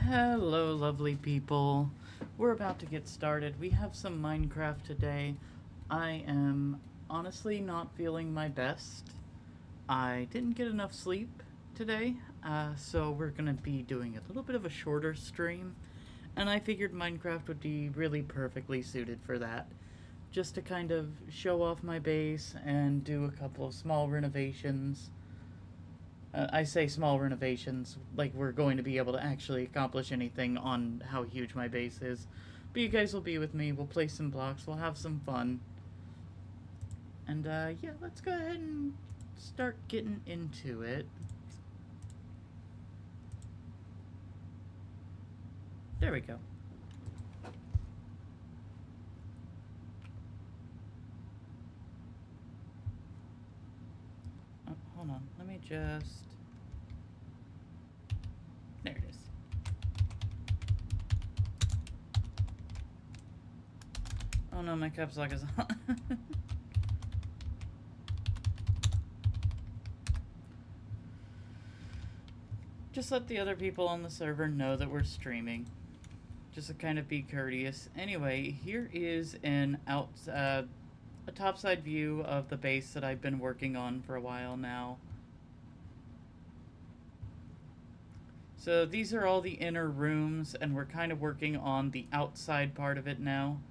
Hello, lovely people. We're about to get started. We have some Minecraft today. I am honestly not feeling my best. I didn't get enough sleep today, so we're gonna be doing a little bit of a shorter stream. And I figured Minecraft would be really perfectly suited for that. Just to kind of show off my base and do a couple of small renovations. I say small renovations, like we're going to be able to actually accomplish anything on how huge my base is. But you guys will be with me, we'll play some blocks, we'll have some fun. And yeah, let's go ahead and start getting into it. There we go. Oh, hold on, let me just... There it is. Oh no, my caps lock is on. Just let the other people on the server know that we're streaming. Just to kind of be courteous. Anyway, here is a topside view of the base that I've been working on for a while now. So these are all the inner rooms, and we're kind of working on the outside part of it now.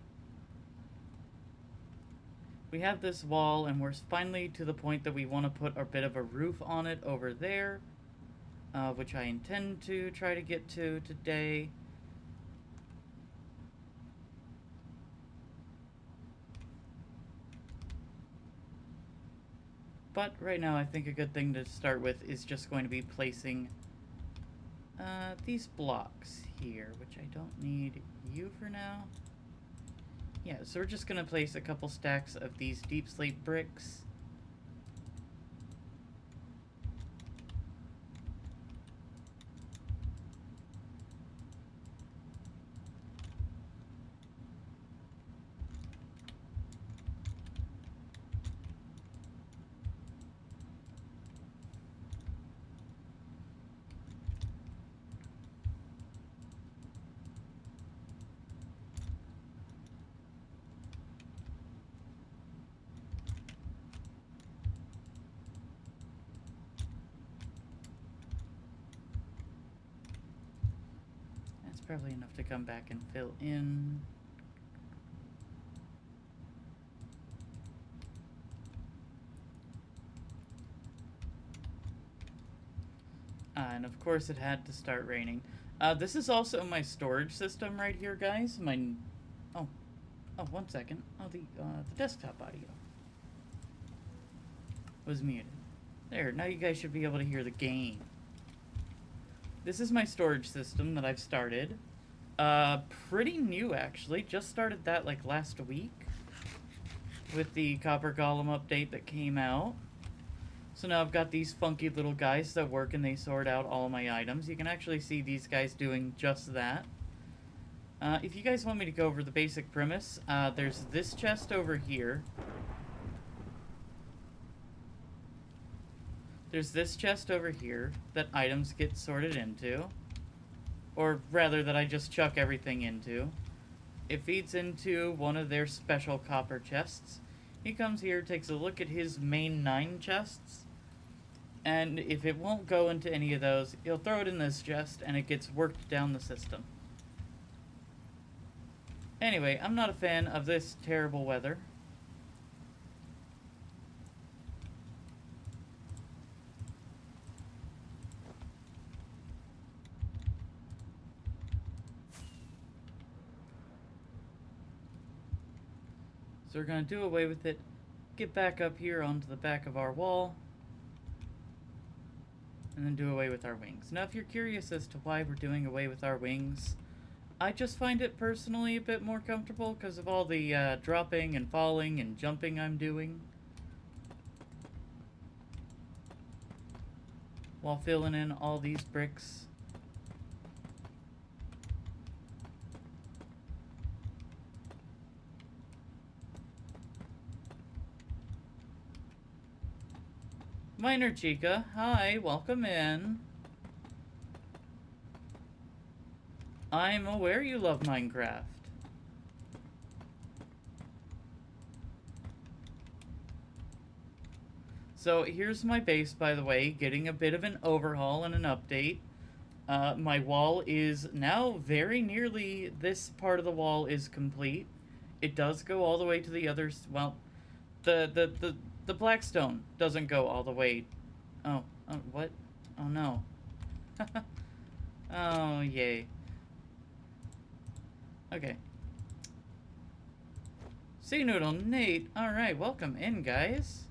We have this wall, and we're finally to the point that we want to put a bit of a roof on it over there, which I intend to try to get to today. But right now I think a good thing to start with is just going to be placing these blocks here, which I don't need you for now. Yeah, so we're just going to place a couple stacks of these deep slate bricks. That's probably enough to come back and fill in. And of course it had to start raining. This is also my storage system right here, guys. Oh, 1 second. Oh, the desktop audio was muted. There, now you guys should be able to hear the game. This is my storage system that I've started. Pretty new, actually. Just started that, like, last week with the Copper Golem update that came out. So now I've got these funky little guys that work and they sort out all my items. You can actually see these guys doing just that. If you guys want me to go over the basic premise, there's this chest over here. There's this chest over here that items get sorted into. Or rather, that I just chuck everything into. It feeds into one of their special copper chests. He comes here, takes a look at his main 9 chests. And if it won't go into any of those, he'll throw it in this chest and it gets worked down the system. Anyway, I'm not a fan of this terrible weather. So we're going to do away with it, get back up here onto the back of our wall, and then do away with our wings. Now, if you're curious as to why we're doing away with our wings, I just find it personally a bit more comfortable because of all the dropping and falling and jumping I'm doing while filling in all these bricks. Miner Chica, hi, welcome in. I'm aware you love Minecraft. So here's my base, by the way, getting a bit of an overhaul and an update. My wall is now very nearly, this part of the wall is complete. It does go all the way to the others. Well, the blackstone doesn't go all the way. Oh, what? Oh no. Oh, yay. Okay. Sea Noodle Nate. Alright, welcome in, guys.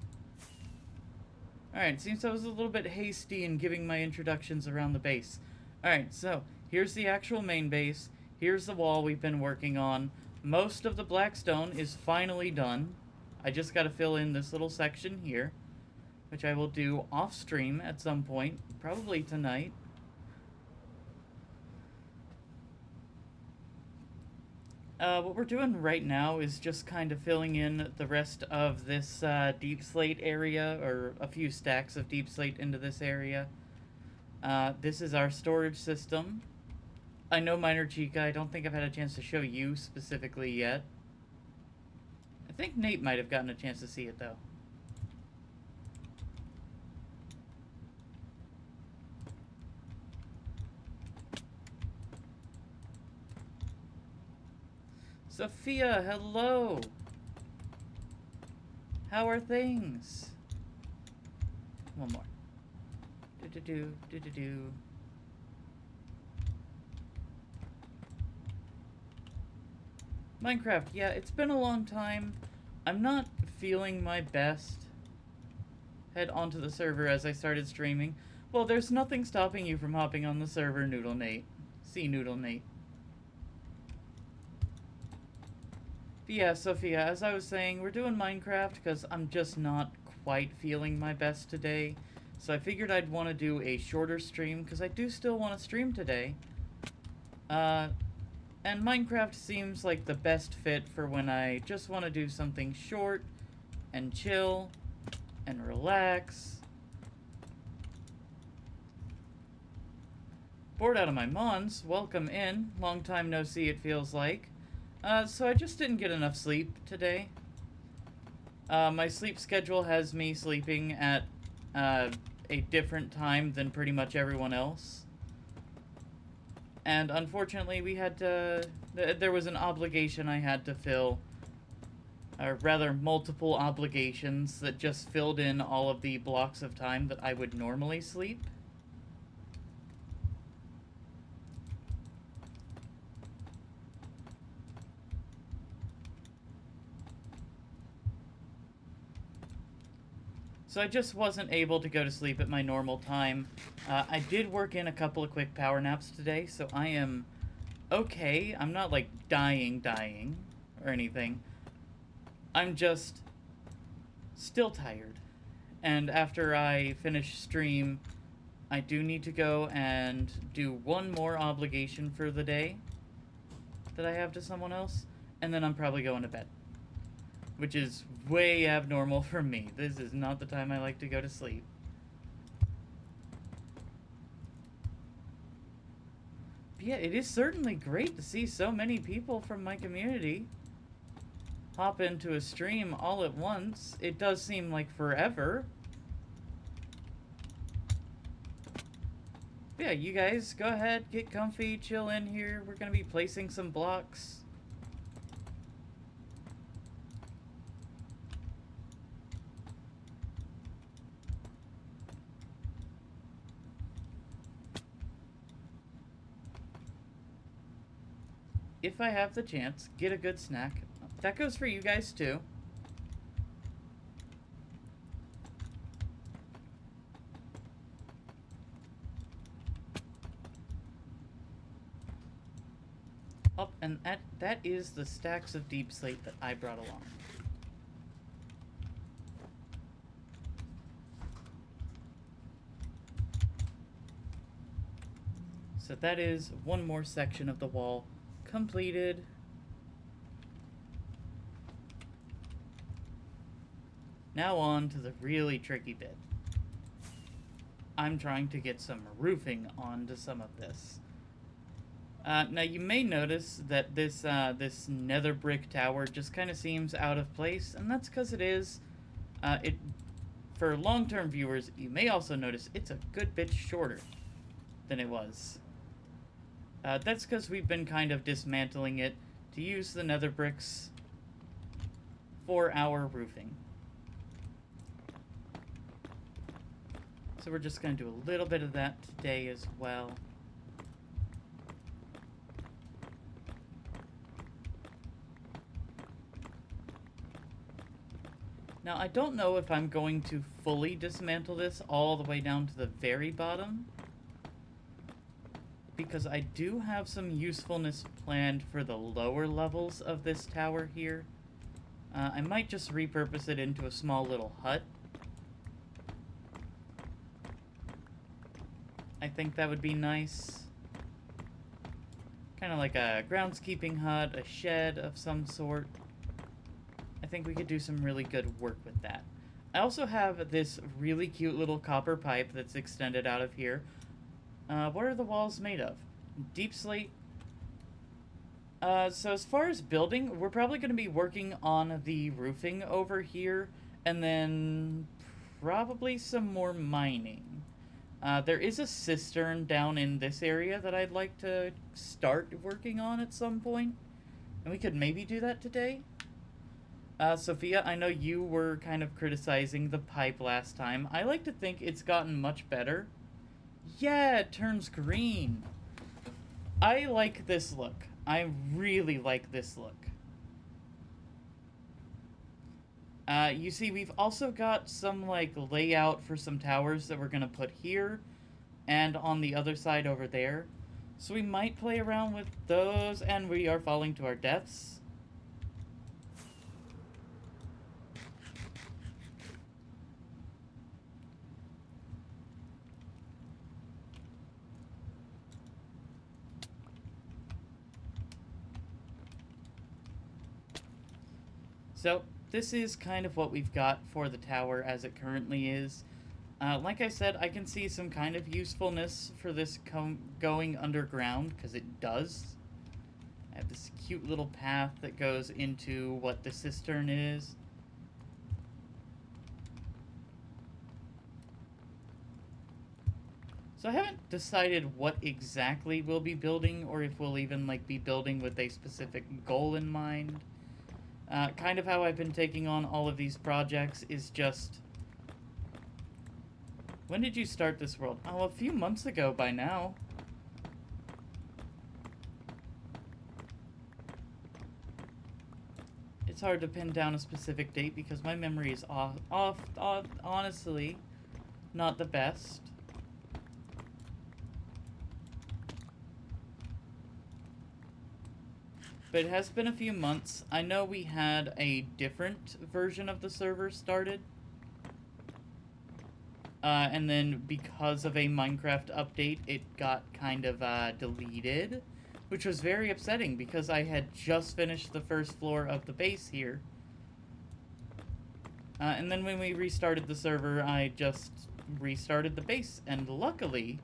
Alright, seems I was a little bit hasty in giving my introductions around the base. Alright, so here's the actual main base. Here's the wall we've been working on. Most of the blackstone is finally done. I just gotta fill in this little section here, which I will do off stream at some point, probably tonight. What we're doing right now is just kind of filling in the rest of this deep slate area, or a few stacks of deep slate into this area. This is our storage system. I know Miner Chica, I don't think I've had a chance to show you specifically yet. I think Nate might have gotten a chance to see it though. Sophia, hello! How are things? One more. Do-do-do. Minecraft, yeah, it's been a long time. I'm not feeling my best. Head onto the server as I started streaming. Well, there's nothing stopping you from hopping on the server, Noodle Nate. See Noodle Nate. But yeah, Sophia, as I was saying, we're doing Minecraft because I'm just not quite feeling my best today. So I figured I'd want to do a shorter stream because I do still want to stream today. And Minecraft seems like the best fit for when I just want to do something short and chill and relax. Bored out of my mons, welcome in. Long time no see, it feels like. So I just didn't get enough sleep today. My sleep schedule has me sleeping at a different time than pretty much everyone else. And unfortunately, we had to... there was an obligation I had to fill. Or rather, multiple obligations that just filled in all of the blocks of time that I would normally sleep. So I just wasn't able to go to sleep at my normal time. I did work in a couple of quick power naps today, so I am okay. I'm not like dying or anything. I'm just still tired. And after I finish stream, I do need to go and do one more obligation for the day that I have to someone else, and then I'm probably going to bed. Which is way abnormal for me. This is not the time I like to go to sleep. But yeah, it is certainly great to see so many people from my community hop into a stream all at once. It does seem like forever. But yeah, you guys go ahead, get comfy, chill in here. We're gonna be placing some blocks. If I have the chance, get a good snack. That goes for you guys too. Oh, and that is the stacks of deep slate that I brought along. So that is one more section of the wall completed. Now on to the really tricky bit. I'm trying to get some roofing onto some of this. Now you may notice that this nether brick tower just kind of seems out of place, and that's because it is. It For long-term viewers, you may also notice it's a good bit shorter than it was. That's because we've been kind of dismantling it to use the nether bricks for our roofing. So we're just going to do a little bit of that today as well. Now, I don't know if I'm going to fully dismantle this all the way down to the very bottom, because I do have some usefulness planned for the lower levels of this tower here. I might just repurpose it into a small little hut. I think that would be nice. Kind of like a groundskeeping hut, a shed of some sort. I think we could do some really good work with that. I also have this really cute little copper pipe that's extended out of here. What are the walls made of? Deep slate. So as far as building, we're probably going to be working on the roofing over here, and then probably some more mining. There is a cistern down in this area that I'd like to start working on at some point, and we could maybe do that today. Sophia, I know you were kind of criticizing the pipe last time. I like to think it's gotten much better. Yeah, it turns green. I like this look. I really like this look. You see, we've also got some, like, layout for some towers that we're gonna put here and on the other side over there. So we might play around with those, and we are falling to our deaths. So, this is kind of what we've got for the tower as it currently is. Like I said, I can see some kind of usefulness for this going underground, because it does. I have this cute little path that goes into what the cistern is. So I haven't decided what exactly we'll be building, or if we'll even, like, be building with a specific goal in mind. Kind of how I've been taking on all of these projects is just... When did you start this world? Oh, a few months ago by now. It's hard to pin down a specific date because my memory is honestly not the best. But it has been a few months. I know we had a different version of the server started. And then because of a Minecraft update, it got kind of deleted. Which was very upsetting because I had just finished the first floor of the base here. And then when we restarted the server, I just restarted the base. And luckily...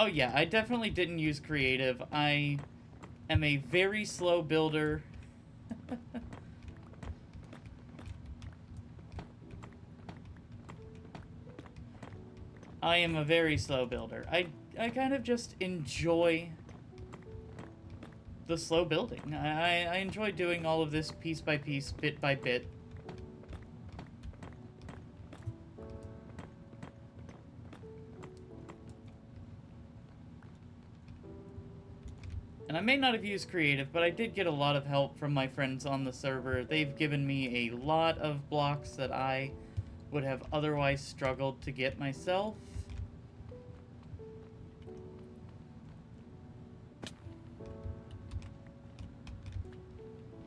Oh yeah, I definitely didn't use creative. I am a very slow builder. I am a very slow builder. I kind of just enjoy the slow building. I enjoy doing all of this piece by piece, bit by bit. And I may not have used creative, but I did get a lot of help from my friends on the server. They've given me a lot of blocks that I would have otherwise struggled to get myself.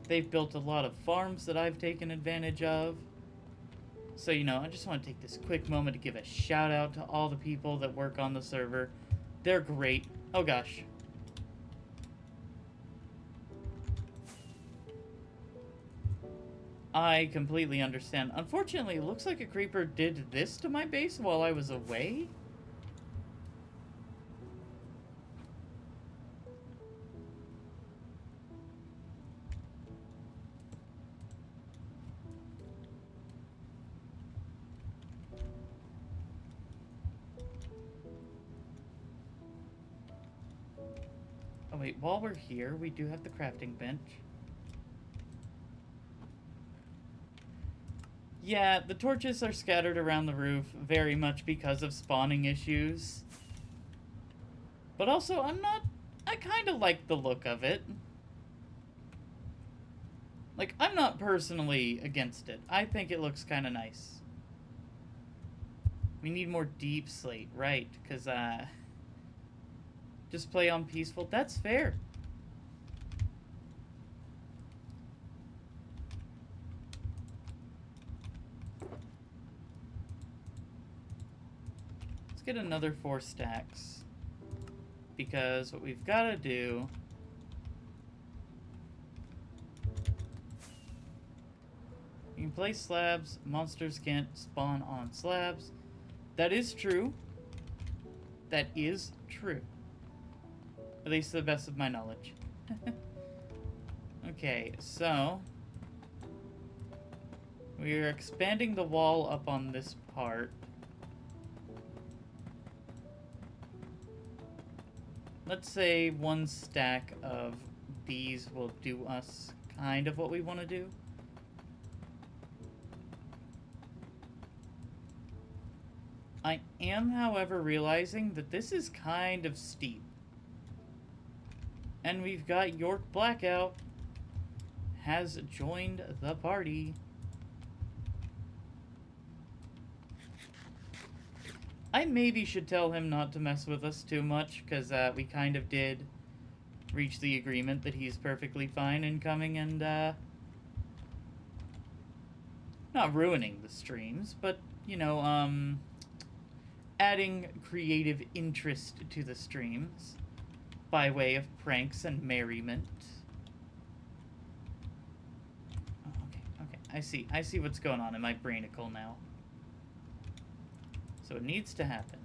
They've built a lot of farms that I've taken advantage of. So, you know, I just want to take this quick moment to give a shout out to all the people that work on the server. They're great. Oh gosh. I completely understand. Unfortunately, it looks like a creeper did this to my base while I was away. Oh wait, while we're here, we do have the crafting bench. Yeah, the torches are scattered around the roof very much because of spawning issues. But also, I kind of like the look of it. Like, I'm not personally against it. I think it looks kind of nice. We need more deep slate, right? Because, just play on peaceful. That's fair. Let's get another 4 stacks. Because what we've got to do... You can place slabs. Monsters can't spawn on slabs. That is true. That is true. At least to the best of my knowledge. Okay, so... we are expanding the wall up on this part. Let's say 1 stack of these will do us kind of what we want to do. I am, however, realizing that this is kind of steep. And we've got York Blackout has joined the party. I maybe should tell him not to mess with us too much, because we kind of did reach the agreement that he's perfectly fine in coming and, not ruining the streams, but, you know, adding creative interest to the streams by way of pranks and merriment. Oh, okay. I see what's going on in my brainicle now. So it needs to happen.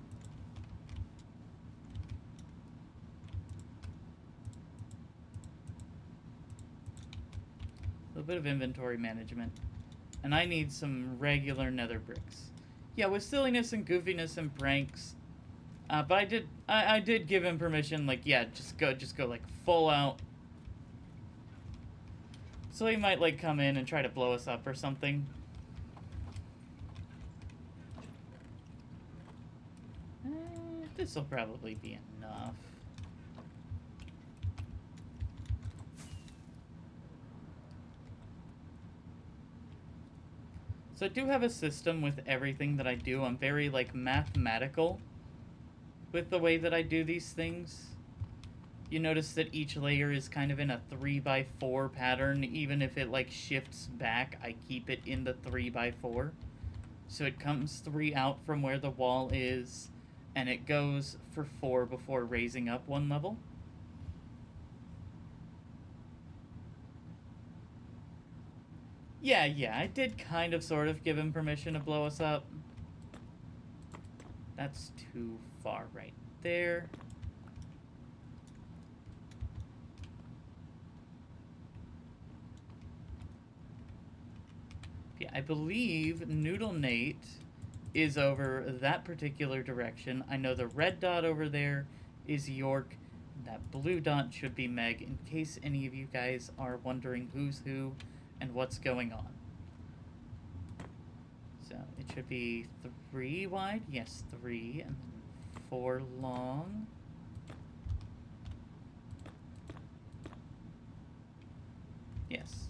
A little bit of inventory management. And I need some regular nether bricks. Yeah, with silliness and goofiness and pranks. But I did give him permission, like, yeah, just go like full out. So he might like come in and try to blow us up or something. This'll probably be enough. So I do have a system with everything that I do. I'm very, like, mathematical with the way that I do these things. You notice that each layer is kind of in a 3x4 pattern. Even if it, like, shifts back, I keep it in the 3x4. So it comes 3 out from where the wall is, and it goes for 4 before raising up 1 level. Yeah, I did kind of sort of give him permission to blow us up. That's too far right there. Yeah, I believe Noodle Nate is over that particular direction. I know the red dot over there is York. That blue dot should be Meg, in case any of you guys are wondering who's who and what's going on. So it should be 3 wide. Yes, 3, and then 4 long. Yes.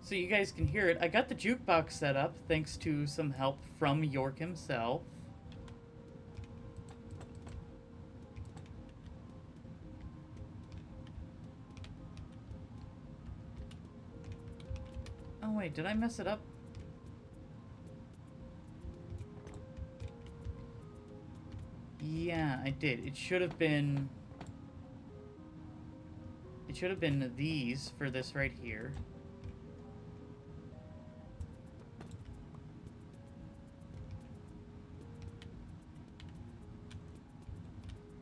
so you guys can hear it. I got the jukebox set up thanks to some help from York himself. Oh wait, did I mess it up? Yeah, I did. It should have been these for this right here.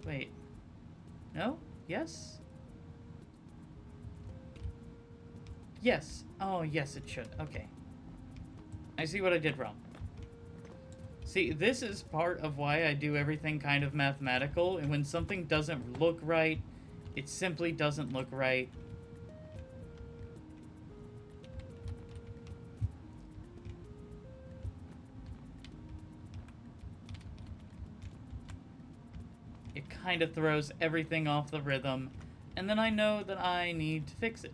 Wait. No? Yes? Yes. Oh, yes, it should. Okay. I see what I did wrong. See, this is part of why I do everything kind of mathematical, and when something doesn't look right, it simply doesn't look right. It kind of throws everything off the rhythm, and then I know that I need to fix it.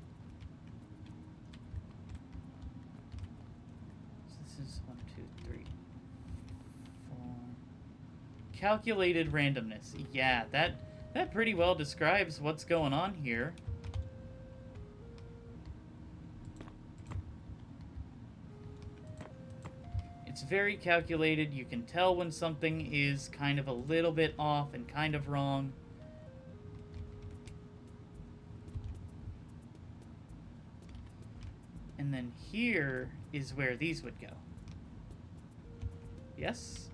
So this is 1, 2, 3, 4. Calculated randomness. Yeah, that pretty well describes what's going on here. It's very calculated. You can tell when something is kind of a little bit off and kind of wrong. And then here is where these would go. Yes?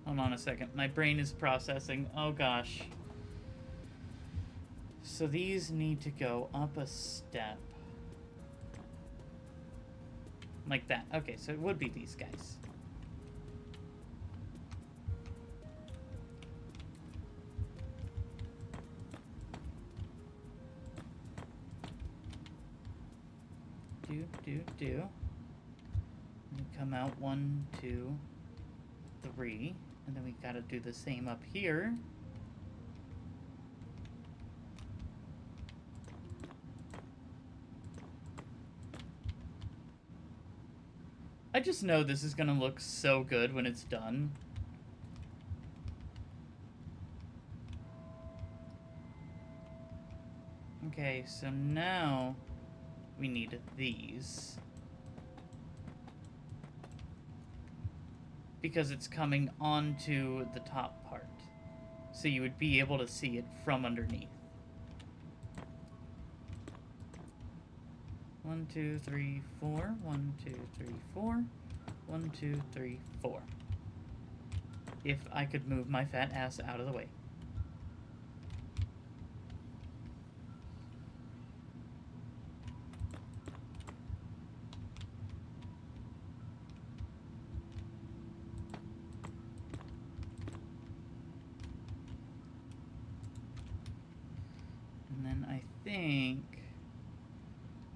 Hold on a second. My brain is processing. Oh gosh. So these need to go up a step. Like that. Okay, so it would be these guys. Do. And come out 1, 2, 3. And then we gotta do the same up here. I just know this is gonna look so good when it's done. Okay, so now we need these. Because it's coming onto the top part. So you would be able to see it from underneath. 1, 2, 3, 4. 1, 2, 3, 4. 1, 2, 3, 4. If I could move my fat ass out of the way. And then I think,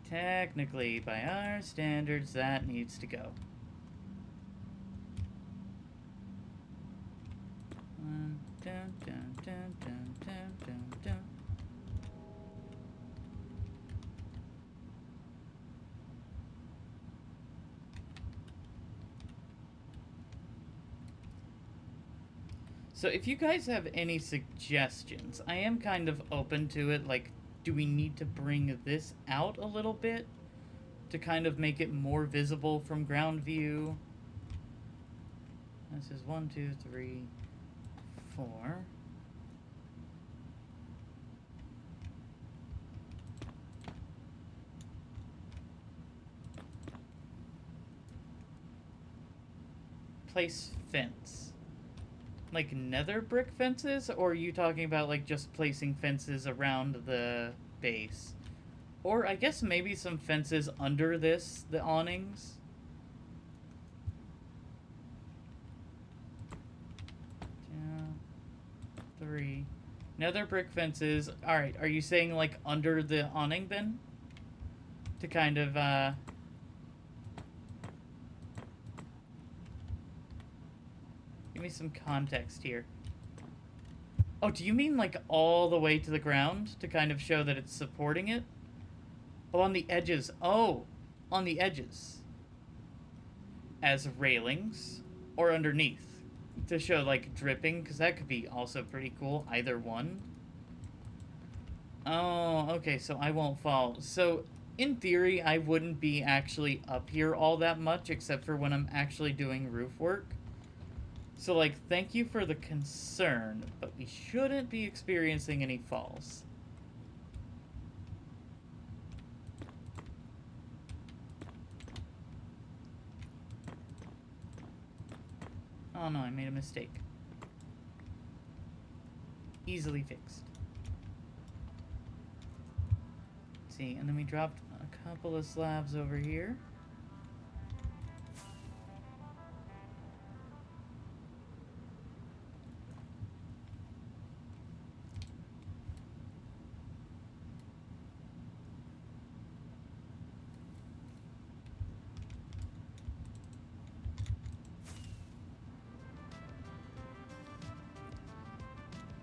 technically, by our standards, that needs to go. Dun, dun, dun, dun, dun, dun, dun. So if you guys have any suggestions, I am kind of open to it. Like, do we need to bring this out a little bit to kind of make it more visible from ground view? This is 1, 2, 3, 4. Place fence. Like nether brick fences? Or are you talking about like just placing fences around the base? Or I guess maybe some fences under this, the awnings? 2, 3. Nether brick fences. Alright, are you saying like under the awning then? To kind of, give me some context here. Oh, do you mean like all the way to the ground to kind of show that it's supporting it? Oh, on the edges. Oh, on the edges. As railings or underneath to show like dripping, because that could be also pretty cool. Either one. Oh, okay, so I won't fall. So, in theory, I wouldn't be actually up here all that much, except for when I'm actually doing roof work. So, like, thank you for the concern, but we shouldn't be experiencing any falls. Oh no, I made a mistake. Easily fixed. Let's see, and then we dropped a couple of slabs over here.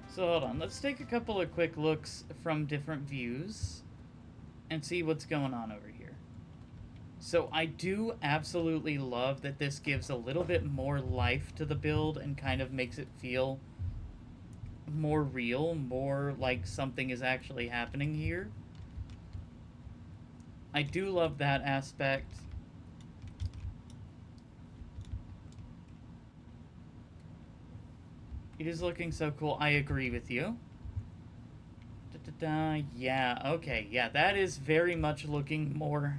So hold on, let's take a couple of quick looks from different views and see what's going on over here. So I do absolutely love that this gives a little bit more life to the build and kind of makes it feel more real, more like something is actually happening here. I do love that aspect. It is looking so cool. I agree with you. Yeah, okay. Yeah, that is very much looking more...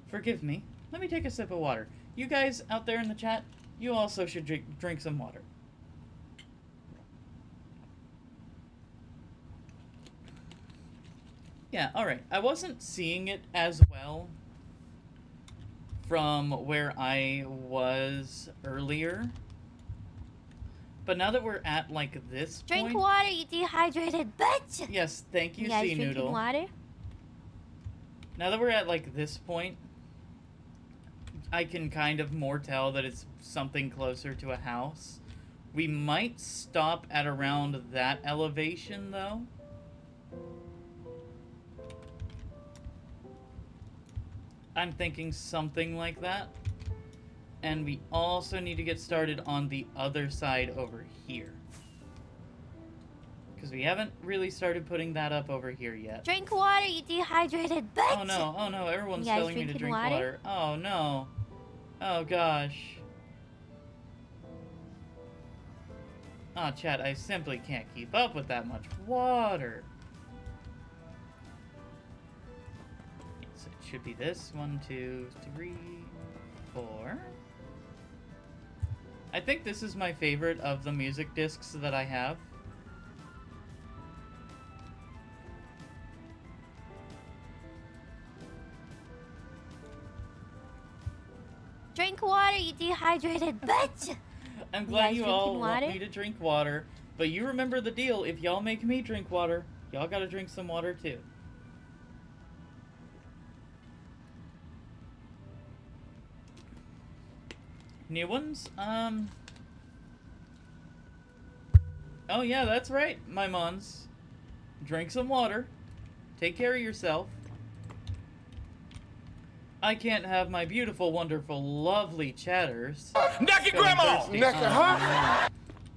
Forgive me. Let me take a sip of water. You guys out there in the chat, you also should drink some water. Yeah, alright. I wasn't seeing it as well from where I was earlier. But now that we're at, like, this Drink point... water, you dehydrated bitch! Yes, thank you, You guys Sea drinking Noodle. water? Now that we're at, like, this point, I can kind of more tell that it's something closer to a house. We might stop at around that elevation, though. I'm thinking something like that. And we also need to get started on the other side over here. Because we haven't really started putting that up over here yet. Drink water, you dehydrated bitch! Oh no, everyone's You guys telling me to drinking drink water. Oh no. Oh gosh. Oh, chat, I simply can't keep up with that much water. So it should be this. 1, 2, 3, 4. I think this is my favorite of the music discs that I have. Drink water, you dehydrated bitch! I'm glad you all drinking want water? me to drink water, but you remember the deal. If y'all make me drink water, y'all gotta drink some water too. New ones? Oh yeah, that's right, my mons. Drink some water. Take care of yourself. I can't have my beautiful, wonderful, lovely chatters. Naked grandma! Naked, huh?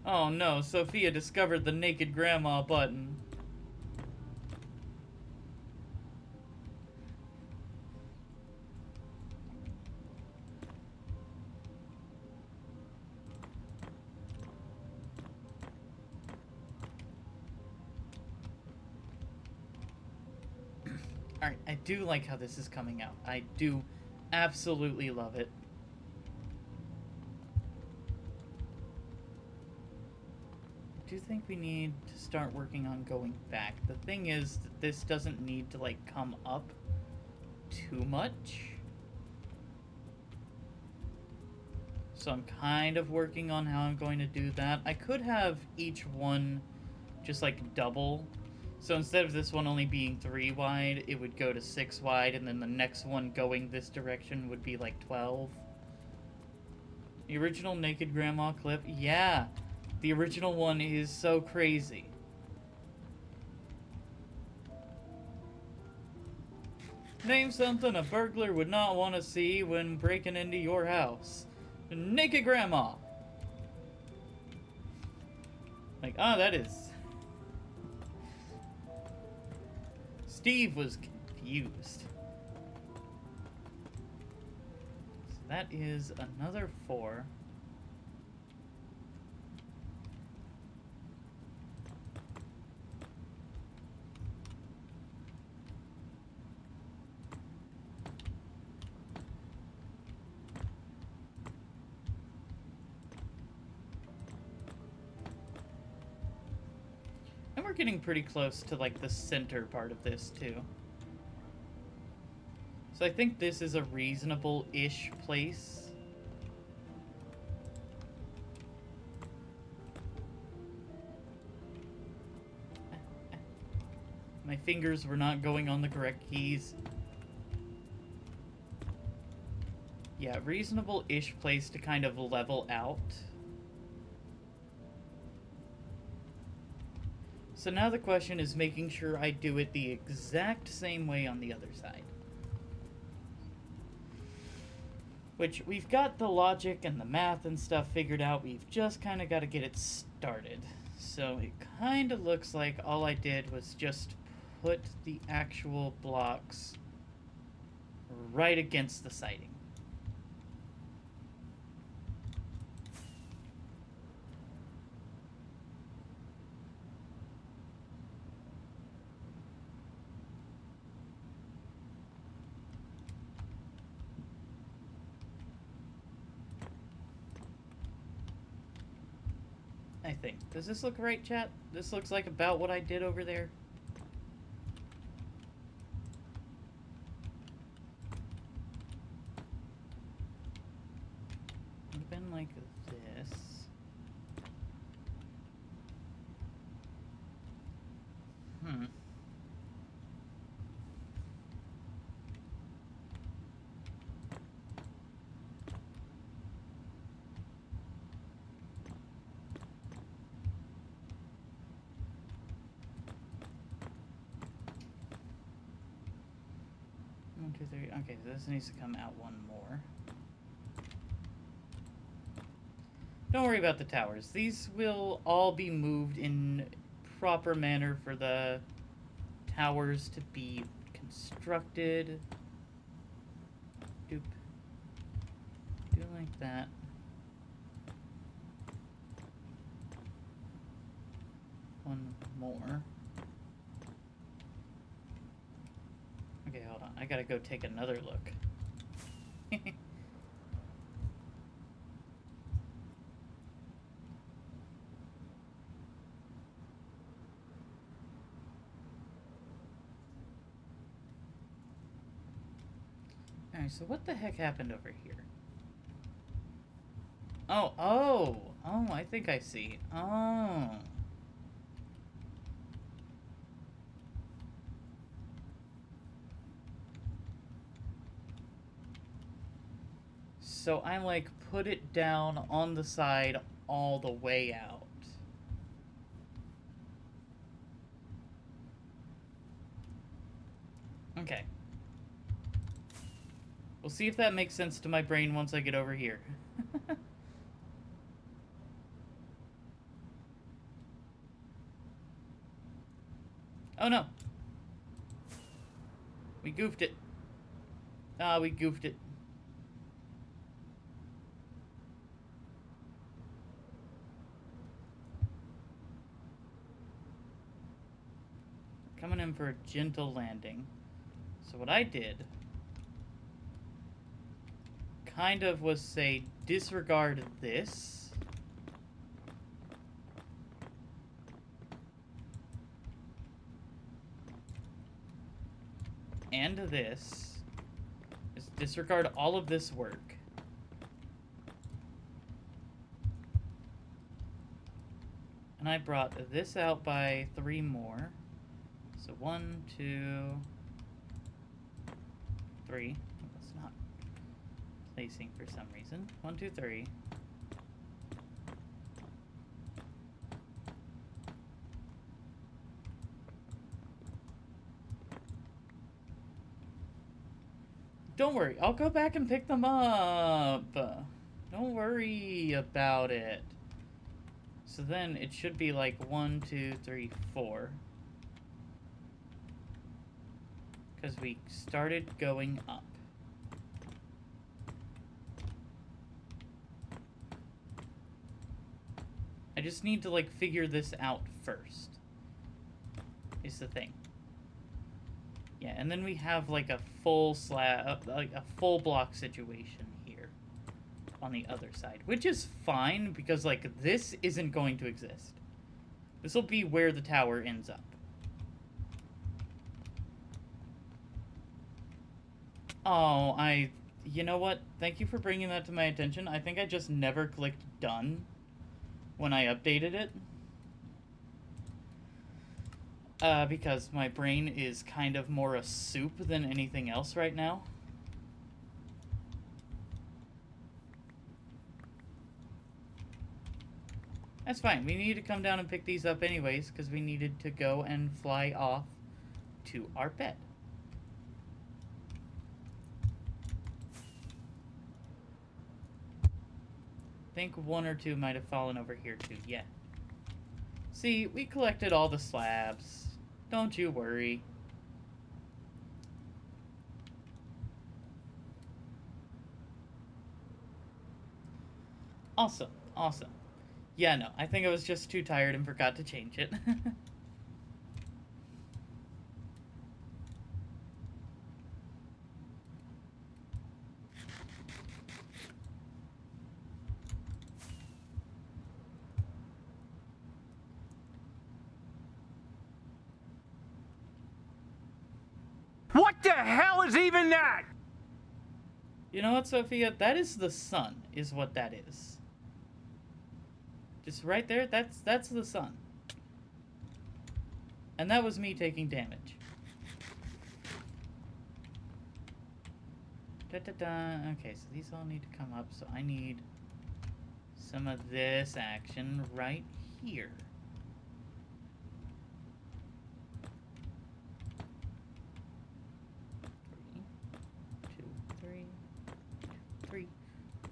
Oh no, Sophia discovered the naked grandma button. Alright, I do like how this is coming out. I do absolutely love it. I do think we need to start working on going back. The thing is that this doesn't need to, like, come up too much. So I'm kind of working on how I'm going to do that. I could have each one just, like, double. So instead of this one only being 3 wide, it would go to 6 wide, and then the next one going this direction would be like 12. The original Naked Grandma clip? Yeah. The original one is so crazy. Name something a burglar would not want to see when breaking into your house. Naked grandma. Like, oh, that is... Steve was confused. So that is another 4. And we're getting pretty close to, like, the center part of this, too. So I think this is a reasonable-ish place. My fingers were not going on the correct keys. Yeah, reasonable-ish place to kind of level out. So now the question is making sure I do it the exact same way on the other side. Which, we've got the logic and the math and stuff figured out, we've just kind of got to get it started. So it kind of looks like all I did was just put the actual blocks right against the siding. I think. Does this look right, chat? This looks like about what I did over there. It's been like this. Hmm. One, two, three. Okay, so this needs to come out one more. Don't worry about the towers. These will all be moved in proper manner for the towers to be constructed. Doop. Do it like that. One more. Okay, hold on. I gotta go take another look. Alright, so what the heck happened over here? Oh, I think I see. Oh. So I, like, put it down on the side all the way out. Okay. We'll see if that makes sense to my brain once I get over here. Oh no! We goofed it. Ah, we goofed it. Coming in for a gentle landing. So what I did kind of was say disregard this. And this. Just disregard all of this work. And I brought this out by 3 more. So 1, 2, 3. That's not placing for some reason. 1, 2, 3. Don't worry, I'll go back and pick them up. Don't worry about it. So then it should be like 1, 2, 3, 4. Because we started going up. I just need to, like, figure this out first. Is the thing. Yeah, and then we have, like, a full slab, like, a full block situation here. On the other side. Which is fine, because, like, this isn't going to exist. This will be where the tower ends up. Oh, you know what? Thank you for bringing that to my attention. I think I just never clicked done when I updated it. Because my brain is kind of more a soup than anything else right now. That's fine. We need to come down and pick these up anyways, because we needed to go and fly off to our bed. I think 1 or 2 might have fallen over here too, yeah. See, we collected all the slabs. Don't you worry. Awesome, awesome. Yeah, no, I think I was just too tired and forgot to change it. What the hell is even that? You know what, Sophia? That is the sun, is what that is. Just right there, that's the sun. And that was me taking damage. Da-da-da. Okay, so these all need to come up, so I need some of this action right here. Three.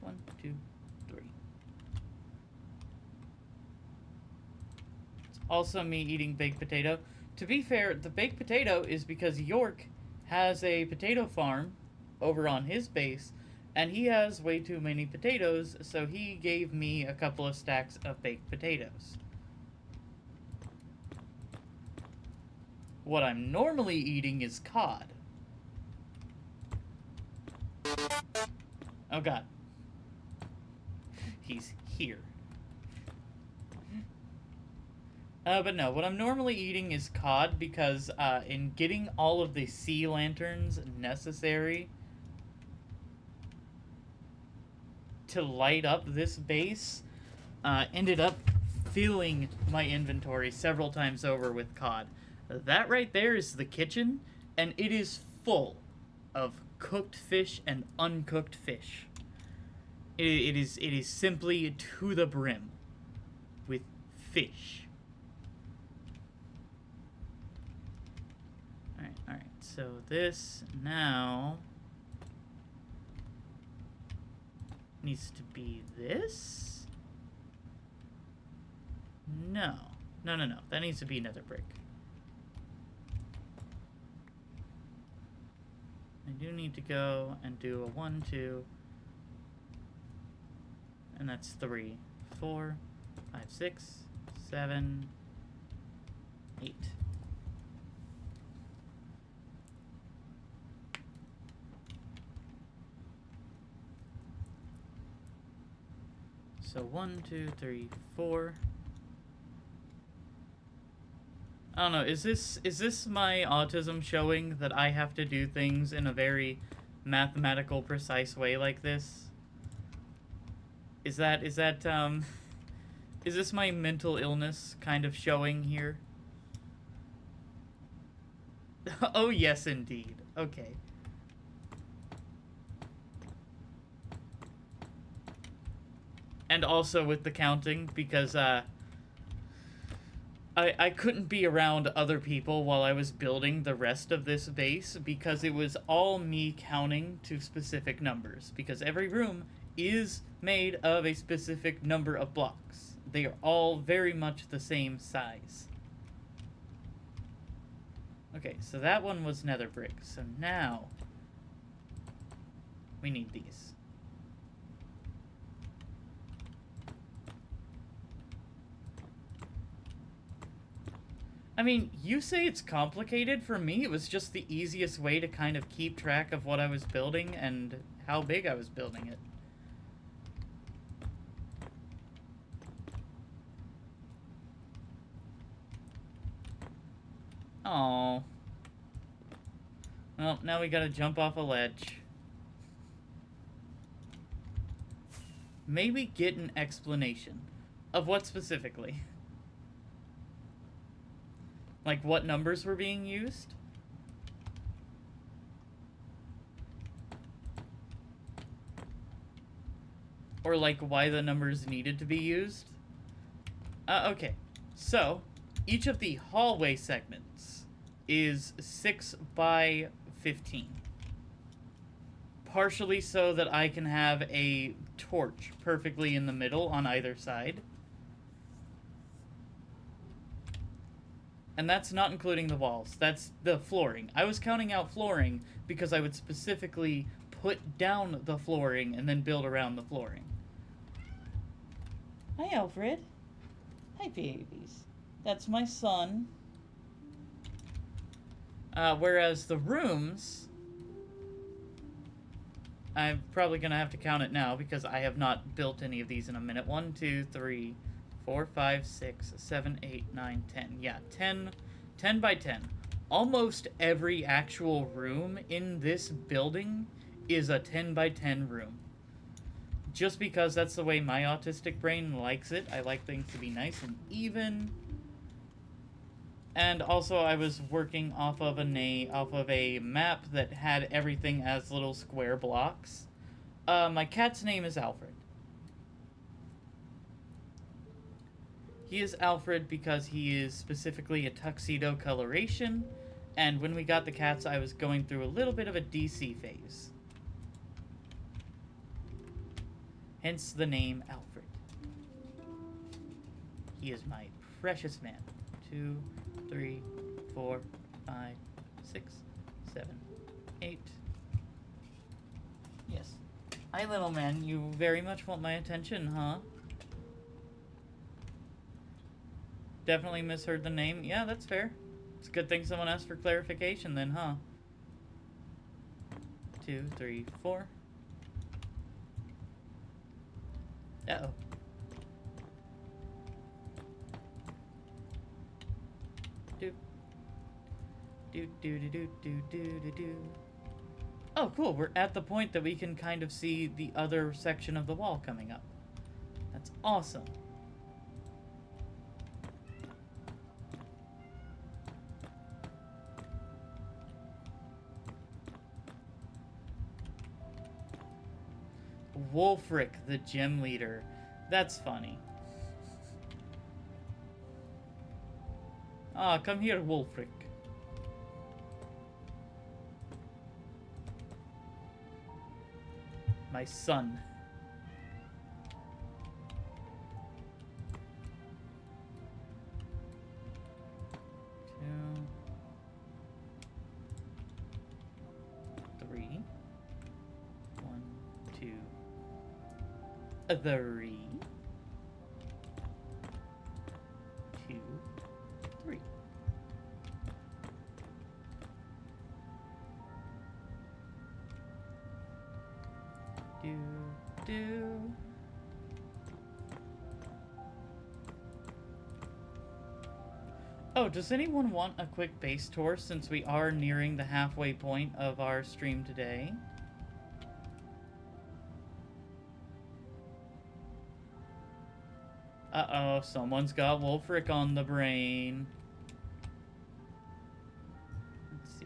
1, 2, 3. It's also me eating baked potato. To be fair, the baked potato is because York has a potato farm over on his base, and he has way too many potatoes, so he gave me a couple of stacks of baked potatoes. What I'm normally eating is cod. Oh god. He's here. But no, what I'm normally eating is cod because in getting all of the sea lanterns necessary to light up this base, ended up filling my inventory several times over with cod. That right there is the kitchen, and it is full of cooked fish and uncooked fish. It is simply to the brim with fish. Alright, so this now needs to be this? No. No. That needs to be another brick. I do need to go and do a 1, 2, and that's 3, 4, 5, 6, 7, 8. So 1, 2, 3, 4. I don't know, is this my autism showing that I have to do things in a very mathematical, precise way like this? Is this my mental illness kind of showing here? Oh yes, indeed. Okay. And also with the counting, because I couldn't be around other people while I was building the rest of this base because it was all me counting to specific numbers. Because every room is made of a specific number of blocks. They are all very much the same size. Okay, so that one was nether brick. So now we need these. I mean, you say it's complicated. For me, it was just the easiest way to kind of keep track of what I was building and how big I was building it. Oh. Well, now we gotta jump off a ledge. Maybe get an explanation. Of what specifically? Like what numbers were being used? Or like why the numbers needed to be used? Okay. So, each of the hallway segments is 6 by 15. Partially so that I can have a torch perfectly in the middle on either side. And that's not including the walls. That's the flooring. I was counting out flooring because I would specifically put down the flooring and then build around the flooring. Hi, Alfred. Hi, babies. That's my son. Whereas the rooms, I'm probably going to have to count it now because I have not built any of these in a minute. 1, 2, 3, 4, 5, 6, 7, 8, 9, 10. Yeah, 10 by 10. Almost every actual room in this building is a 10 by 10 room. Just because that's the way my autistic brain likes it. I like things to be nice and even. And also I was working off of a map that had everything as little square blocks. My cat's name is Alfred. He is Alfred because he is specifically a tuxedo coloration, and when we got the cats, I was going through a little bit of a DC phase. Hence the name Alfred. He is my precious man. 2, 3, 4, 5, 6, 7, 8. Yes. Hi, little man. You very much want my attention, huh? Definitely misheard the name. Yeah, that's fair. It's a good thing someone asked for clarification then, huh? 2, 3, 4. Uh-oh. Do. Do, do, do, do, do, do, do, do. Oh, cool. We're at the point that we can kind of see the other section of the wall coming up. That's awesome. Wolfric, the gym leader. That's funny. Ah, come here, Wolfric. My son. Three. 2, 3. Do. Oh, does anyone want a quick base tour since we are nearing the halfway point of our stream today? Uh-oh, someone's got Wolfric on the brain. Let's see.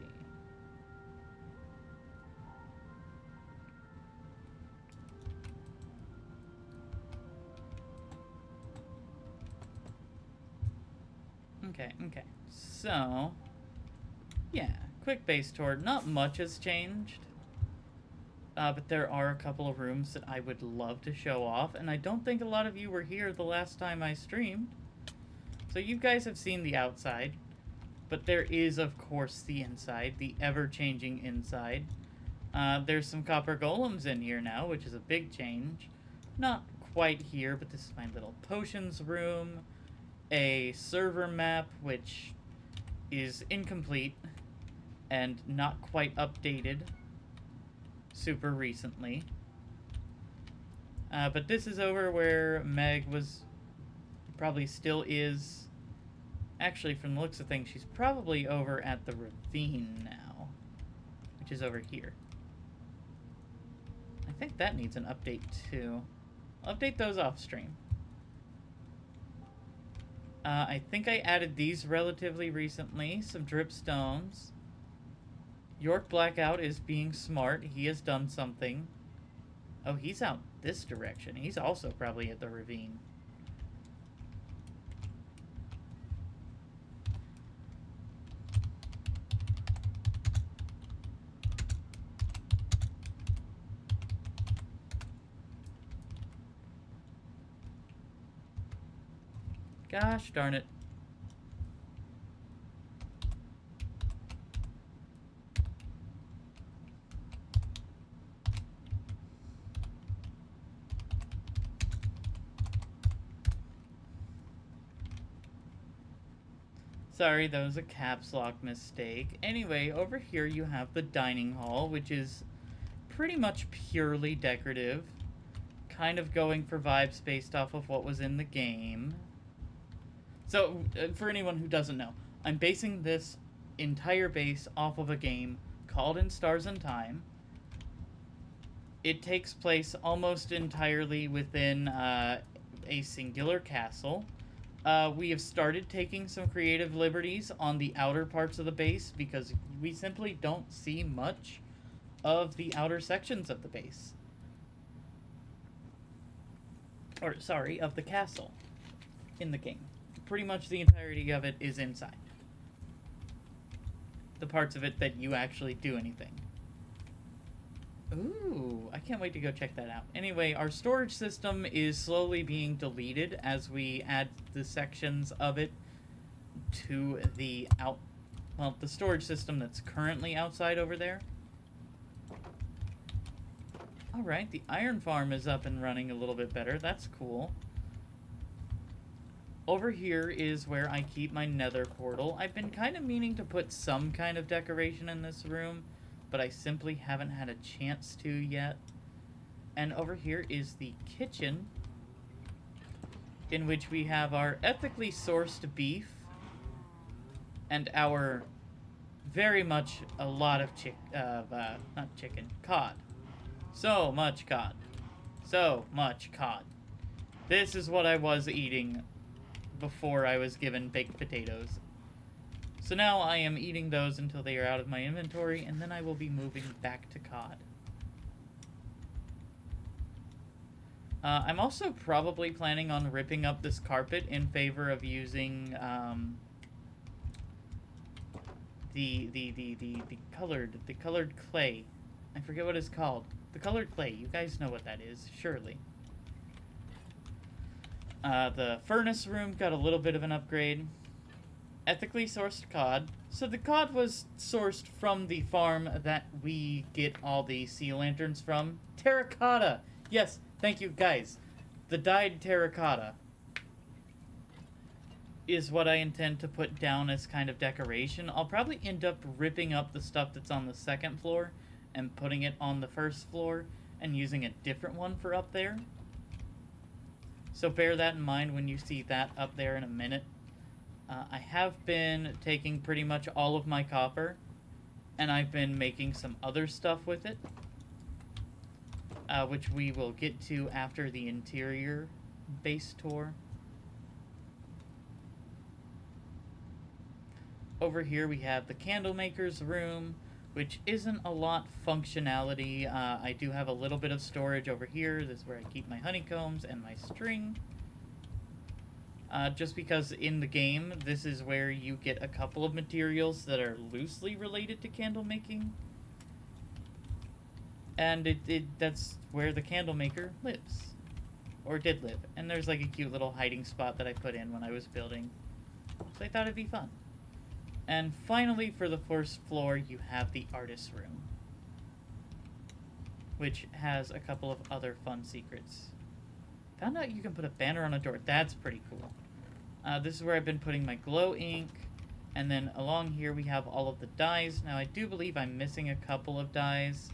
Okay. So, yeah, quick base tour. Not much has changed. But there are a couple of rooms that I would love to show off, and I don't think a lot of you were here the last time I streamed. So you guys have seen the outside, but there is, of course, the inside, the ever-changing inside. There's some copper golems in here now, which is a big change. Not quite here, but this is my little potions room. A server map, which is incomplete and not quite updated super recently. But this is over where Meg was, probably still is. Actually, from the looks of things, she's probably over at the ravine now, which is over here. I think that needs an update too. I'll update those off stream. I think I added these relatively recently, some dripstones. York Blackout is being smart. He has done something. Oh, he's out this direction. He's also probably at the ravine. Gosh darn it. Sorry, that was a caps lock mistake. Anyway, over here you have the dining hall, which is pretty much purely decorative. Kind of going for vibes based off of what was in the game. So, for anyone who doesn't know, I'm basing this entire base off of a game called In Stars and Time. It takes place almost entirely within a singular castle. We have started taking some creative liberties on the outer parts of the base because we simply don't see much of the outer sections of the base. Or, sorry, of the castle in the game. Pretty much the entirety of it is inside. The parts of it that you actually do anything. Ooh, I can't wait to go check that out. Anyway, our storage system is slowly being deleted as we add the sections of it to the the storage system that's currently outside over there. Alright, the iron farm is up and running a little bit better. That's cool. Over here is where I keep my nether portal. I've been kind of meaning to put some kind of decoration in this room, but I simply haven't had a chance to yet. And over here is the kitchen, in which we have our ethically sourced beef and our very much a lot of cod. So much cod. So much cod. This is what I was eating before I was given baked potatoes. So now I am eating those until they are out of my inventory, and then I will be moving back to cod. I'm also probably planning on ripping up this carpet in favor of using the colored clay. I forget what it's called. The colored clay. You guys know what that is, surely. The furnace room got a little bit of an upgrade. Ethically sourced cod. So the cod was sourced from the farm that we get all the sea lanterns from. Terracotta! Yes, thank you guys. The dyed terracotta is what I intend to put down as kind of decoration. I'll probably end up ripping up the stuff that's on the second floor and putting it on the first floor and using a different one for up there. So bear that in mind when you see that up there in a minute. I have been taking pretty much all of my copper, and I've been making some other stuff with it, which we will get to after the interior base tour. Over here we have the candlemaker's room, which isn't a lot functionality. I do have a little bit of storage over here. This is where I keep my honeycombs and my string. just because in the game, this is where you get a couple of materials that are loosely related to candle making. And that's where the candle maker lives. Or did live. And there's like a cute little hiding spot that I put in when I was building. So I thought it'd be fun. And finally, for the first floor, you have the artist's room, which has a couple of other fun secrets. Found out you can put a banner on a door. That's pretty cool. This is where I've been putting my glow ink. And then along here we have all of the dyes. Now I do believe I'm missing a couple of dyes.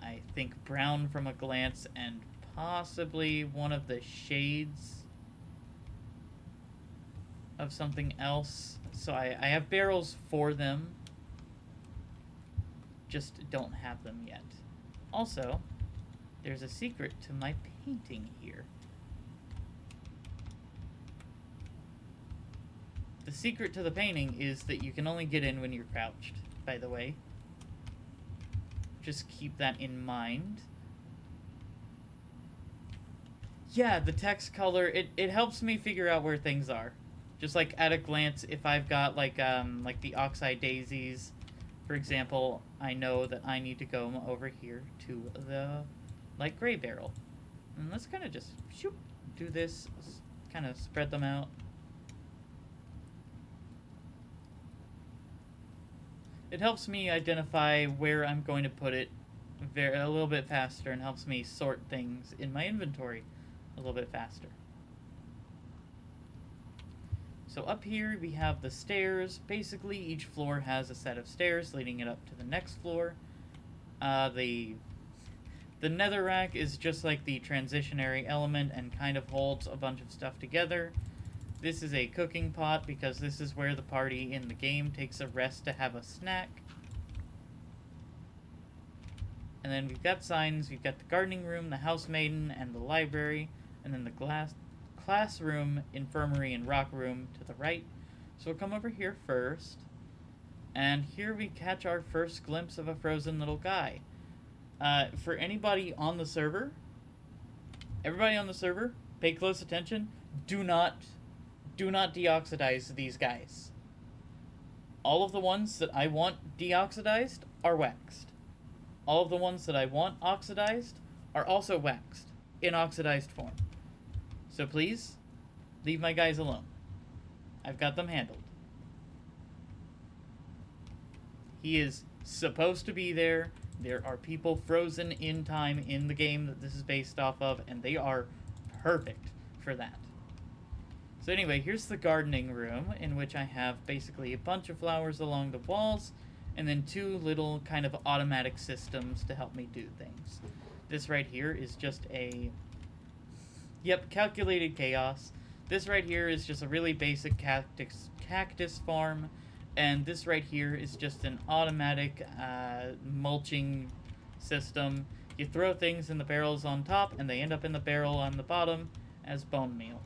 I think brown from a glance and possibly one of the shades of something else. So I have barrels for them. Just don't have them yet. Also, there's a secret to my painting here. The secret to the painting is that you can only get in when you're crouched, by the way. Just keep that in mind. Yeah, the text color, it helps me figure out where things are. Just like at a glance, if I've got like the oxide daisies, for example, I know that I need to go over here to the light gray barrel. And let's kind of just shoop, do this, kind of spread them out. It helps me identify where I'm going to put it a little bit faster and helps me sort things in my inventory a little bit faster. So up here we have the stairs. Basically each floor has a set of stairs leading it up to the next floor. The netherrack is just like the transitionary element and kind of holds a bunch of stuff together. This is a cooking pot because this is where the party in the game takes a rest to have a snack. And then we've got signs, we've got the gardening room, the housemaiden, and the library, and then the classroom, infirmary, and rock room to the right. So we'll come over here first, and here we catch our first glimpse of a frozen little guy. For anybody on the server, everybody on the server, pay close attention. Do not deoxidize these guys. All of the ones that I want deoxidized are waxed. All of the ones that I want oxidized are also waxed in oxidized form. So please, leave my guys alone. I've got them handled. He is supposed to be there. There are people frozen in time in the game that this is based off of, and they are perfect for that. So anyway, here's the gardening room, in which I have basically a bunch of flowers along the walls, and then two little kind of automatic systems to help me do things. This right here is just a... Yep, calculated chaos. This right here is just a really basic cactus farm, and this right here is just an automatic mulching system. You throw things in the barrels on top, and they end up in the barrel on the bottom as bone meal.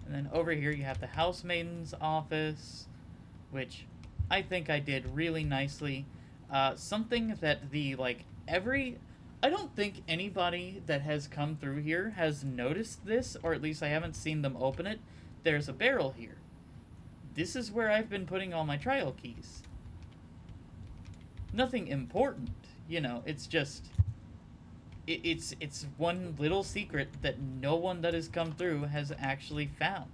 And then over here you have the housemaiden's office, which I think I did really nicely. Something that I don't think anybody that has come through here has noticed this, or at least I haven't seen them open it. There's a barrel here. This is where I've been putting all my trial keys. Nothing important, you know, it's just... It's one little secret that no one that has come through has actually found.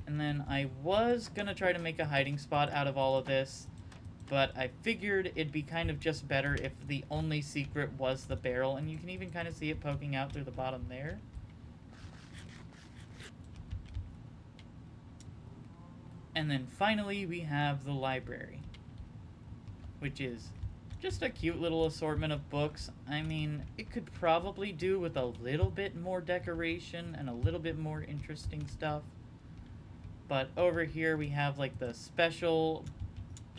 And then I was gonna try to make a hiding spot out of all of this, but I figured it'd be kind of just better if the only secret was the barrel, and you can even kind of see it poking out through the bottom there. And then finally we have the library, which is just a cute little assortment of books. I mean, it could probably do with a little bit more decoration and a little bit more interesting stuff. But over here we have like the special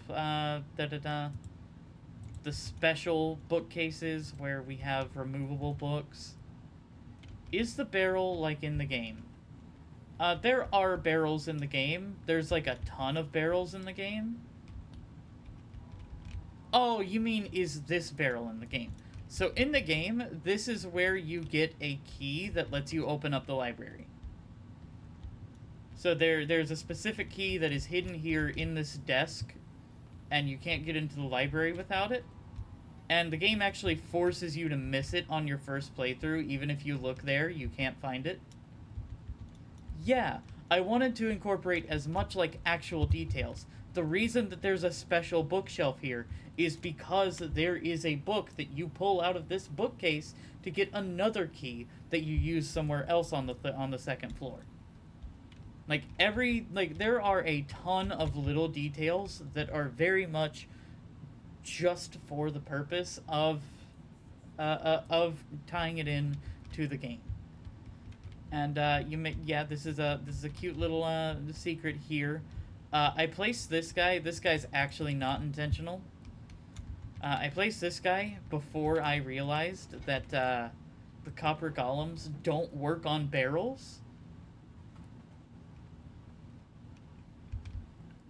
the special bookcases where we have removable books. Is the barrel like in the game? There are barrels in the game. There's like a ton of barrels in the game. Oh, you mean is this barrel in the game? So in the game, this is where you get a key that lets you open up the library. So there's a specific key that is hidden here in this desk, and you can't get into the library without it. And the game actually forces you to miss it on your first playthrough. Even if you look there, you can't find it. Yeah, I wanted to incorporate as much like actual details. The reason that there's a special bookshelf here is because there is a book that you pull out of this bookcase to get another key that you use somewhere else on the second floor. Like there are a ton of little details that are very much just for the purpose of tying it in to the game. And this is a cute little secret here. I placed this guy. This guy's actually not intentional. I placed this guy before I realized that the copper golems don't work on barrels.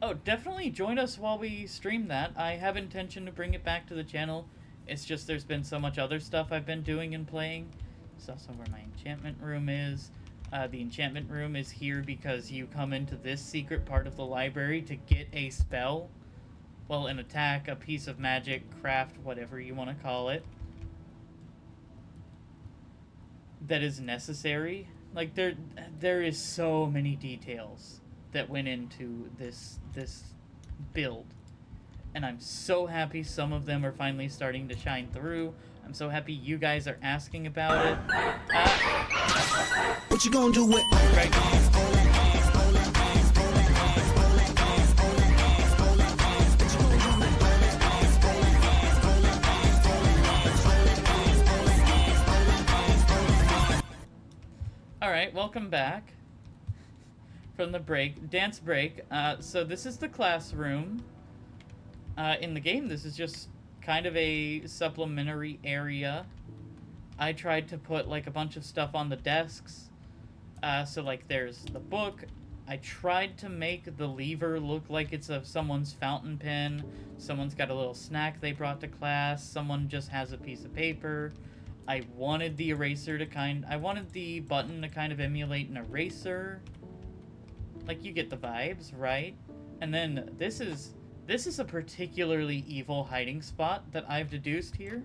Oh, definitely join us while we stream that. I have intention to bring it back to the channel. It's just there's been so much other stuff I've been doing and playing. This is also where my enchantment room is. The enchantment room is here because you come into this secret part of the library to get a spell. Well, an attack, a piece of magic, craft, whatever you want to call it. That is necessary. Like, there is so many details that went into this build. And I'm so happy some of them are finally starting to shine through. I'm so happy you guys are asking about it. What you gonna do with right. Alright, welcome back from the dance break. So this is the classroom. In the game, this is just kind of a supplementary area. I tried to put like a bunch of stuff on the desks. So like there's the book. I tried to make the lever look like it's someone's fountain pen. Someone's got a little snack they brought to class. Someone just has a piece of paper. I wanted the I wanted the button to kind of emulate an eraser. Like, you get the vibes, right? And then this is a particularly evil hiding spot that I've deduced here.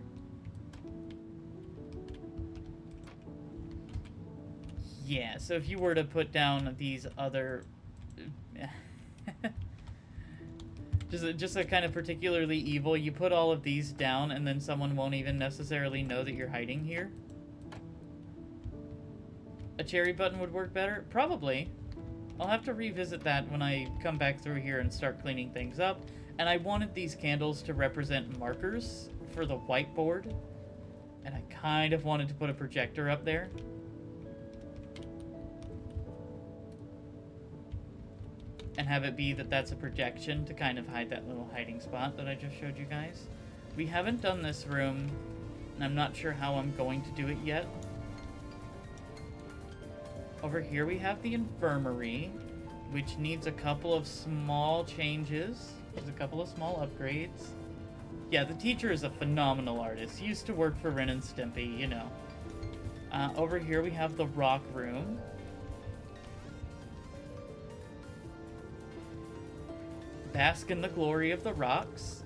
Yeah, so if you were to put down these other... just a kind of particularly evil, you put all of these down and then someone won't even necessarily know that you're hiding here. A cherry button would work better? Probably. I'll have to revisit that when I come back through here and start cleaning things up. And I wanted these candles to represent markers for the whiteboard. And I kind of wanted to put a projector up there. And have it be that that's a projection to kind of hide that little hiding spot that I just showed you guys. We haven't done this room, and I'm not sure how I'm going to do it yet. Over here we have the infirmary, which needs a couple of small changes. There's a couple of small upgrades. Yeah, the teacher is a phenomenal artist. He used to work for Ren and Stimpy, you know. Over here we have the rock room. Bask in the glory of the rocks.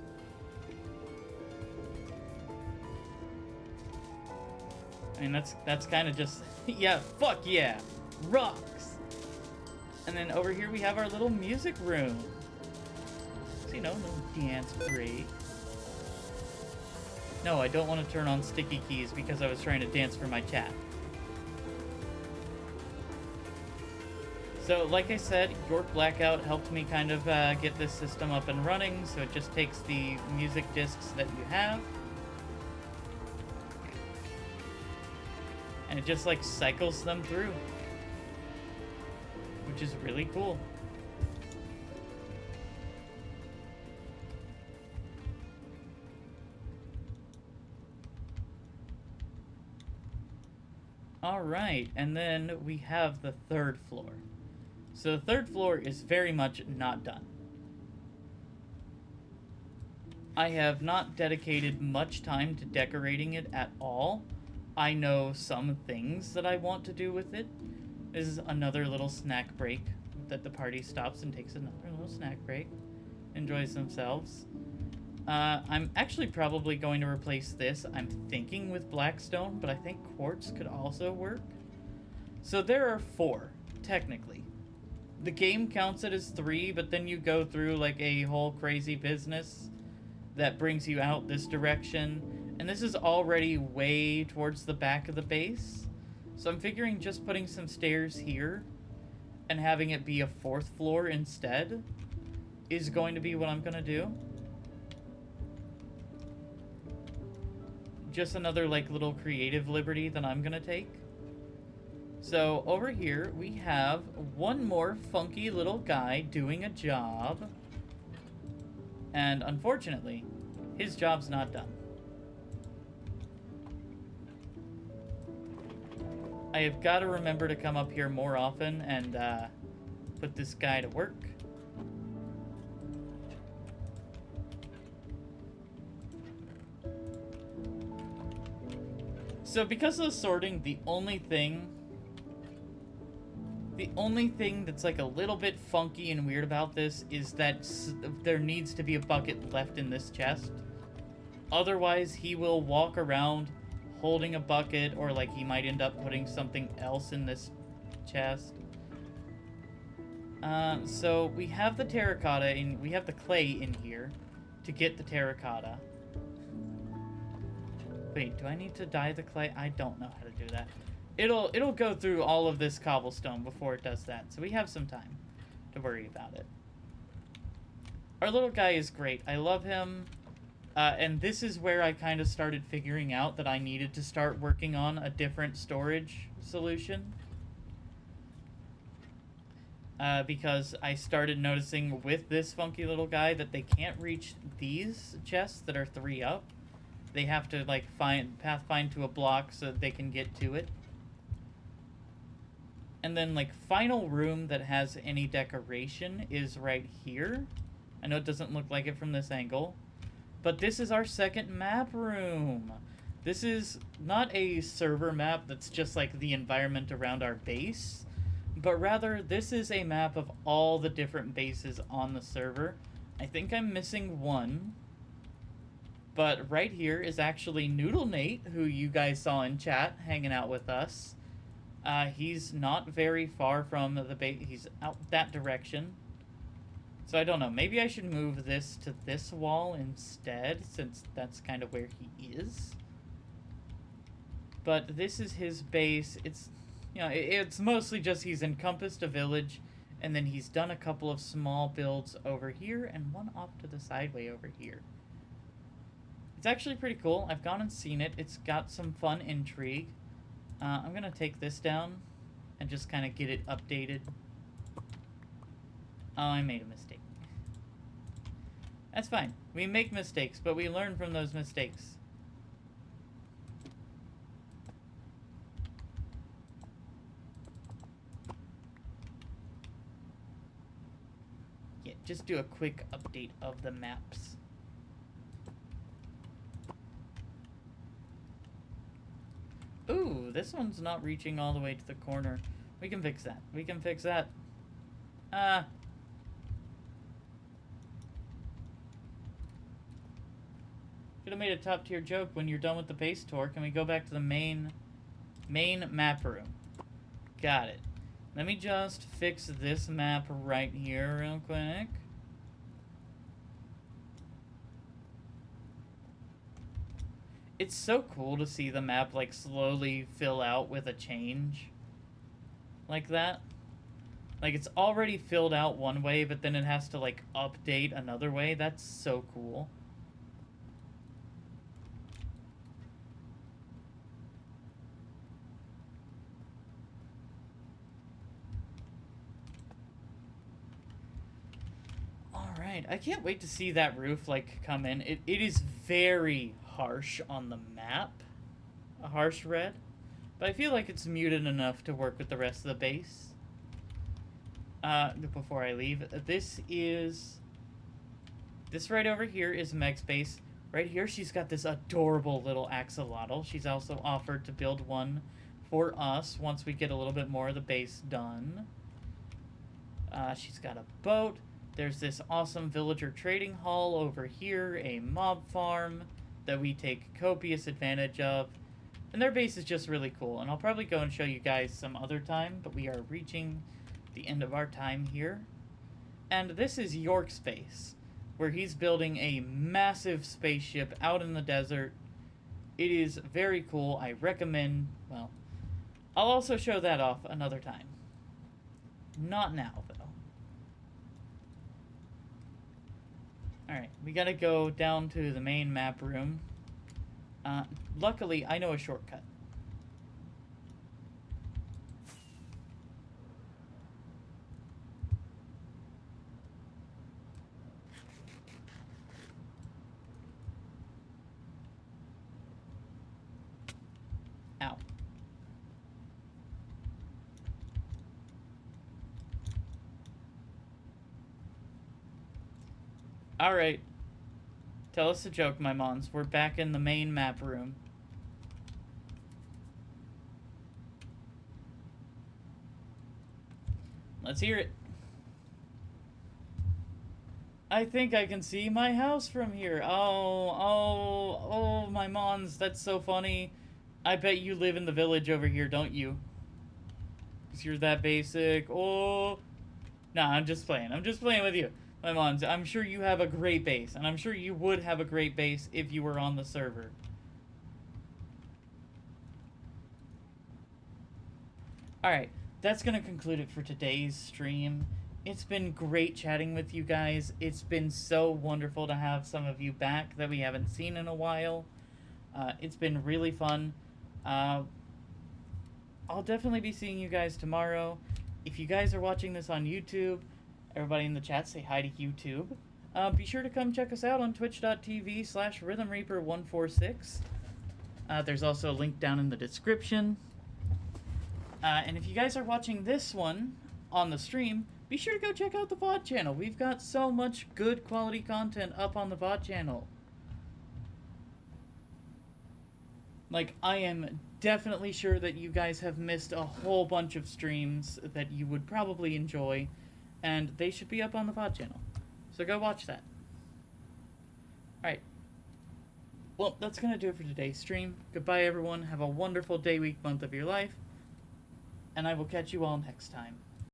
I mean, that's kind of just... yeah, fuck yeah! Rocks! And then over here we have our little music room. So, you know, a little dance break. No, I don't want to turn on sticky keys because I was trying to dance for my chat. So, like I said, York Blackout helped me kind of get this system up and running, so it just takes the music discs that you have, and it just, like, cycles them through, which is really cool. Alright, and then we have the third floor. So the third floor is very much not done. I have not dedicated much time to decorating it at all. I know some things that I want to do with it. This is another little snack break that the party stops and takes another little snack break. Enjoys themselves. I'm actually probably going to replace this, I'm thinking, with Blackstone, but I think Quartz could also work. So there are 4, technically. The game counts it as 3, but then you go through like a whole crazy business that brings you out this direction. And this is already way towards the back of the base. So I'm figuring just putting some stairs here and having it be a 4th floor instead is going to be what I'm going to do. Just another like little creative liberty that I'm going to take. So over here we have one more funky little guy doing a job. And unfortunately, his job's not done. I have got to remember to come up here more often and put this guy to work. So because of the sorting, the only thing that's like a little bit funky and weird about this is that there needs to be a bucket left in this chest. Otherwise, he will walk around holding a bucket, or like he might end up putting something else in this chest. So we have the terracotta in, we have the clay in here to get the terracotta. Wait, do I need to dye the clay? I don't know how to do that. It'll go through all of this cobblestone before it does that, so we have some time to worry about it. Our little guy is great. I love him. And this is where I kind of started figuring out that I needed to start working on a different storage solution. Because I started noticing with this funky little guy that they can't reach these chests that are 3 up. They have to like pathfind to a block so that they can get to it. And then like final room that has any decoration is right here. I know it doesn't look like it from this angle, but this is our second map room. This is not a server map that's just like the environment around our base, but rather this is a map of all the different bases on the server. I think I'm missing one. But right here is actually Noodle Nate, who you guys saw in chat, hanging out with us. He's not very far from the base. He's out that direction. So I don't know. Maybe I should move this to this wall instead, since that's kind of where he is. But this is his base. It's, you know, it's mostly just he's encompassed a village, and then he's done a couple of small builds over here, and one off to the side way over here. It's actually pretty cool. I've gone and seen it. It's got some fun intrigue. I'm going to take this down and just kind of get it updated. Oh, I made a mistake. That's fine. We make mistakes, but we learn from those mistakes. Yeah, just do a quick update of the maps. Ooh, this one's not reaching all the way to the corner. We can fix that. We can fix that. Could have made a top tier joke when you're done with the base tour. Can we go back to the main map room? Got it. Let me just fix this map right here real quick. It's so cool to see the map, like, slowly fill out with a change. Like that. Like, it's already filled out one way, but then it has to, like, update another way. That's so cool. Alright, I can't wait to see that roof, like, come in. It is very harsh on the map, a harsh red, but I feel like it's muted enough to work with the rest of the base. Before I leave, this is This right over here is Meg's base. Right here, she's got this adorable little axolotl. She's also offered to build one for us once we get a little bit more of the base done. She's got a boat. There's this awesome villager trading hall over here, a mob farm that we take copious advantage of. And their base is just really cool. And I'll probably go and show you guys some other time, but we are reaching the end of our time here. And this is York's base, where he's building a massive spaceship out in the desert. It is very cool. I recommend, well, I'll also show that off another time. Not now, though. Alright, we gotta go down to the main map room. Luckily, I know a shortcut. Ow. Alright. Tell us a joke, my mons. We're back in the main map room. Let's hear it. I think I can see my house from here. Oh, my mons, that's so funny. I bet you live in the village over here, don't you? 'Cause you're that basic. Oh. Nah, I'm just playing. I'm just playing with you. My mons, I'm sure you have a great base, and I'm sure you would have a great base if you were on the server. Alright, that's gonna conclude it for today's stream. It's been great chatting with you guys. It's been so wonderful to have some of you back that we haven't seen in a while. It's been really fun. I'll definitely be seeing you guys tomorrow. If you guys are watching this on YouTube, everybody in the chat say hi to YouTube. Be sure to come check us out on twitch.tv/RhythmReaper146. There's also a link down in the description. And if you guys are watching this one on the stream, be sure to go check out the VOD channel. We've got so much good quality content up on the VOD channel. Like, I am definitely sure that you guys have missed a whole bunch of streams that you would probably enjoy, and they should be up on the VOD channel. So go watch that. Alright. Well, that's gonna do it for today's stream. Goodbye, everyone. Have a wonderful day, week, month of your life. And I will catch you all next time.